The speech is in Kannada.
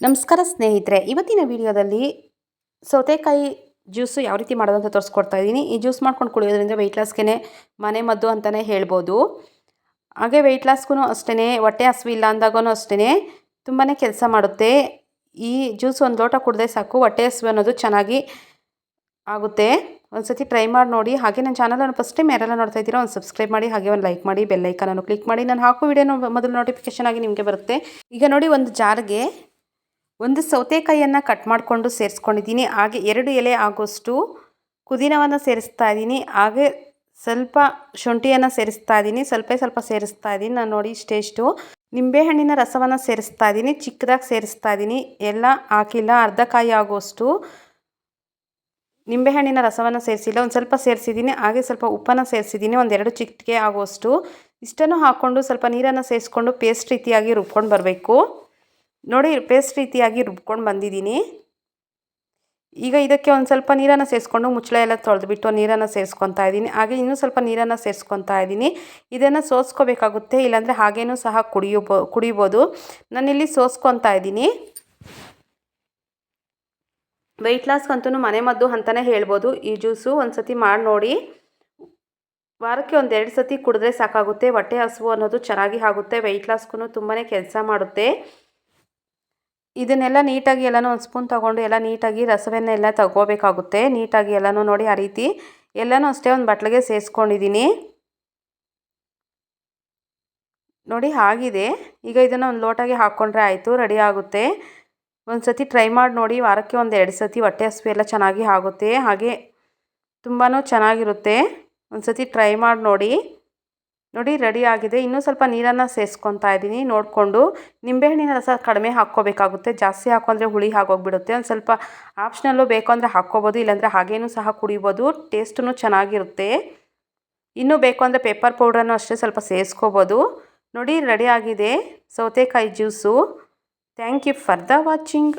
ನಮಸ್ಕಾರ ಸ್ನೇಹಿತರೆ, ಇವತ್ತಿನ ವಿಡಿಯೋದಲ್ಲಿ ಸೌತೆಕಾಯಿ ಜ್ಯೂಸು ಯಾವ ರೀತಿ ಮಾಡೋದು ಅಂತ ತೋರಿಸ್ಕೊಡ್ತಾ ಇದ್ದೀನಿ. ಈ ಜ್ಯೂಸ್ ಮಾಡ್ಕೊಂಡು ಕುಡಿಯೋದ್ರಿಂದ ವೆಯ್ಟ್ ಲಾಸ್ಗೆ ಮನೆ ಮದ್ದು ಅಂತಲೇ ಹೇಳ್ಬೋದು. ಹಾಗೆ ವೆಯ್ಟ್ ಲಾಸ್ಗೂ ಅಷ್ಟೇ, ಹೊಟ್ಟೆ ಹಸಿವಿಲ್ಲ ಅಂದಾಗೂ ಅಷ್ಟೇ ತುಂಬಾ ಕೆಲಸ ಮಾಡುತ್ತೆ. ಈ ಜ್ಯೂಸ್ ಒಂದು ಲೋಟ ಕುಡಿದ್ರೆ ಸಾಕು, ಹೊಟ್ಟೆ ಹಸಿವು ಅನ್ನೋದು ಚೆನ್ನಾಗಿ ಆಗುತ್ತೆ. ಒಂದು ಸತಿ ಟ್ರೈ ಮಾಡಿ ನೋಡಿ. ಹಾಗೆ ನನ್ನ ಚಾನಲನ್ನು ಫಸ್ಟ್ ಟೈಮ್ ಯಾರೆಲ್ಲ ನೋಡ್ತಾ ಇದ್ದೀರಾ ಒಂದು ಸಬ್ಸ್ಕ್ರೈಬ್ ಮಾಡಿ, ಹಾಗೆ ಒಂದು ಲೈಕ್ ಮಾಡಿ, ಬೆಲ್ ಐಕಾನನ್ನು ಕ್ಲಿಕ್ ಮಾಡಿ. ನಾನು ಹಾಕೋ ವಿಡಿಯೋನ ಮೊದಲು ನೋಟಿಫಿಕೇಶನ್ ಆಗಿ ನಿಮಗೆ ಬರುತ್ತೆ. ಈಗ ನೋಡಿ, ಒಂದು ಜಾರ್ಗೆ ಒಂದು ಸೌತೆಕಾಯಿಯನ್ನು ಕಟ್ ಮಾಡಿಕೊಂಡು ಸೇರಿಸ್ಕೊಂಡಿದ್ದೀನಿ. ಹಾಗೆ 2 ಎಲೆ ಆಗೋಷ್ಟು ಪುದೀನವನ್ನು ಸೇರಿಸ್ತಾ ಇದ್ದೀನಿ. ಹಾಗೆ ಸ್ವಲ್ಪ ಶುಂಠಿಯನ್ನು ಸೇರಿಸ್ತಾ ಇದ್ದೀನಿ, ಸ್ವಲ್ಪ ಸೇರಿಸ್ತಾ ಇದ್ದೀನಿ. ನಾನು ನೋಡಿ ಇಷ್ಟೇಷ್ಟು ನಿಂಬೆಹಣ್ಣಿನ ರಸವನ್ನು ಸೇರಿಸ್ತಾ ಇದ್ದೀನಿ, ಚಿಕ್ಕದಾಗಿ ಸೇರಿಸ್ತಾ ಇದ್ದೀನಿ. ಎಲ್ಲ ಹಾಕಿಲ್ಲ, ಅರ್ಧ ಕಾಯಿ ಆಗೋಷ್ಟು ನಿಂಬೆಹಣ್ಣಿನ ರಸವನ್ನು ಸೇರಿಸಿಲ್ಲ, ಒಂದು ಸ್ವಲ್ಪ ಸೇರಿಸಿದ್ದೀನಿ. ಹಾಗೆ ಸ್ವಲ್ಪ ಉಪ್ಪನ್ನು ಸೇರಿಸಿದ್ದೀನಿ, 1-2 ಚಿಟಿಕೆ ಆಗೋಷ್ಟು. ಇಷ್ಟನ್ನು ಹಾಕ್ಕೊಂಡು ಸ್ವಲ್ಪ ನೀರನ್ನು ಸೇರಿಸ್ಕೊಂಡು ಪೇಸ್ಟ್ ರೀತಿಯಾಗಿ ರುಬ್ಕೊಂಡು ಬರಬೇಕು. ನೋಡಿ, ಪೇಸ್ಟ್ ರೀತಿಯಾಗಿ ರುಬ್ಕೊಂಡು ಬಂದಿದ್ದೀನಿ. ಈಗ ಇದಕ್ಕೆ ಒಂದು ಸ್ವಲ್ಪ ನೀರನ್ನು ಸೇರಿಸ್ಕೊಂಡು ಮುಚ್ಚಳ ಎಲ್ಲ ತೊಳೆದ್ಬಿಟ್ಟು ನೀರನ್ನು ಸೇರಿಸ್ಕೊತಾ ಇದ್ದೀನಿ. ಹಾಗೆ ಇನ್ನೂ ಸ್ವಲ್ಪ ನೀರನ್ನು ಸೇರಿಸ್ಕೊತಾ ಇದ್ದೀನಿ. ಇದನ್ನು ಸೋಸ್ಕೋಬೇಕಾಗುತ್ತೆ, ಇಲ್ಲಾಂದರೆ ಹಾಗೇನೂ ಸಹ ಕುಡಿಬೋದು. ನಾನಿಲ್ಲಿ ಸೋಸ್ಕೊತಾ ಇದ್ದೀನಿ. ವೆಯ್ಟ್ ಲಾಸ್ಗಂತೂ ಮನೆ ಮದ್ದು ಅಂತಲೇ ಹೇಳ್ಬೋದು ಈ ಜ್ಯೂಸು. ಒಂದು ಸತಿ ಮಾಡಿ ನೋಡಿ. ವಾರಕ್ಕೆ 1-2 ಸತಿ ಕುಡಿದ್ರೆ ಸಾಕಾಗುತ್ತೆ. ಹೊಟ್ಟೆ ಹಸಿವು ಅನ್ನೋದು ಚೆನ್ನಾಗಿ ಆಗುತ್ತೆ. ವೆಯ್ಟ್ ಲಾಸ್ಗೂ ತುಂಬಾ ಕೆಲಸ ಮಾಡುತ್ತೆ. ಇದನ್ನೆಲ್ಲ ನೀಟಾಗಿ ಎಲ್ಲನೂ ಒಂದು ಸ್ಪೂನ್ ತೊಗೊಂಡು ಎಲ್ಲ ನೀಟಾಗಿ ರಸವನ್ನೆಲ್ಲ ತಗೋಬೇಕಾಗುತ್ತೆ. ನೀಟಾಗಿ ಎಲ್ಲನೂ ನೋಡಿ, ಆ ರೀತಿ ಎಲ್ಲನೂ ಅಷ್ಟೇ ಒಂದು ಬಟ್ಲಿಗೆ ಸೇರಿಸ್ಕೊಂಡಿದ್ದೀನಿ. ನೋಡಿ ಆಗಿದೆ. ಈಗ ಇದನ್ನು ಒಂದು ಲೋಟಗೆ ಹಾಕ್ಕೊಂಡ್ರೆ ಆಯಿತು, ರೆಡಿ ಆಗುತ್ತೆ. ಒಂದು ಸತಿ ಟ್ರೈ ಮಾಡಿ ನೋಡಿ. ವಾರಕ್ಕೆ 1-2 ಸತಿ ಹೊಟ್ಟೆ ಹಸಿವು ಎಲ್ಲ ಚೆನ್ನಾಗಿ ಆಗುತ್ತೆ. ಹಾಗೆ ತುಂಬಾ ಚೆನ್ನಾಗಿರುತ್ತೆ. ಒಂದು ಸತಿ ಟ್ರೈ ಮಾಡಿ ನೋಡಿ. ನೋಡಿ ರೆಡಿ ಆಗಿದೆ. ಇನ್ನೂ ಸ್ವಲ್ಪ ನೀರನ್ನು ಸೇರಿಸ್ಕೊತಾ ಇದ್ದೀನಿ ನೋಡಿಕೊಂಡು. ನಿಂಬೆಹಣ್ಣಿನ ರಸ ಕಡಿಮೆ ಹಾಕ್ಕೋಬೇಕಾಗುತ್ತೆ, ಜಾಸ್ತಿ ಹಾಕೊಂಡ್ರೆ ಹುಳಿ ಆಗೋಗ್ಬಿಡುತ್ತೆ. ಒಂದು ಸ್ವಲ್ಪ ಆಪ್ಷನಲ್ಲು ಬೇಕು ಅಂದರೆ ಹಾಕ್ಕೋಬೋದು, ಇಲ್ಲಾಂದರೆ ಹಾಗೇನೂ ಸಹ ಕುಡಿಬೋದು. ಟೇಸ್ಟೂ ಚೆನ್ನಾಗಿರುತ್ತೆ. ಇನ್ನೂ ಬೇಕು ಅಂದರೆ ಪೆಪ್ಪರ್ ಪೌಡ್ರನ್ನು ಅಷ್ಟೇ ಸ್ವಲ್ಪ ಸೇರಿಸ್ಕೋಬೋದು. ನೋಡಿ ರೆಡಿ ಆಗಿದೆ ಸೌತೆಕಾಯಿ juice. Thank you for the watching.